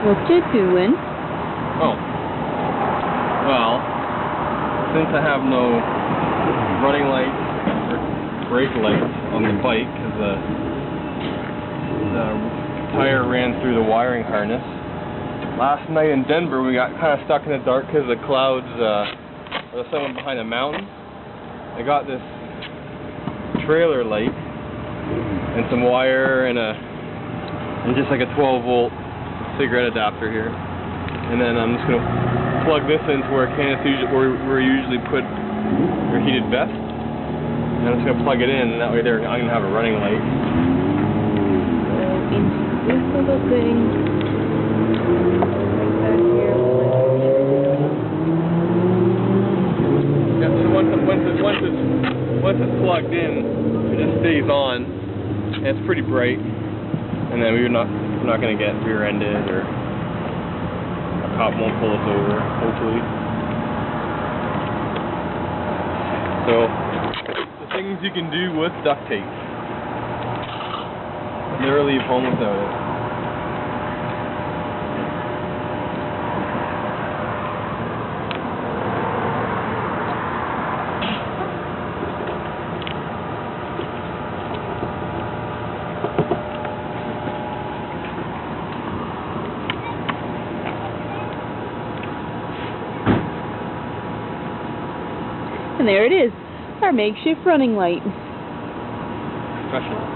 What you doing? Oh. Well, since I have no running lights or brake lights on the bike, because the tire ran through the wiring harness. Last night in Denver, we got kind of stuck in the dark because the clouds, the sun went behind a mountain. I got this trailer light and some wire and just like a 12-volt cigarette adapter here. And then I'm just gonna plug this into where we usually put your heated vest. And I'm just gonna plug it in, and that way I'm gonna have a running light. So into this little thing, like that here. Yeah, so once it's plugged in, it just stays on, and it's pretty bright. And then we're not gonna get rear-ended, or a cop won't pull us over, hopefully. So, the things you can do with duct tape. Never leave home without it. And there it is, our makeshift running light. Professional.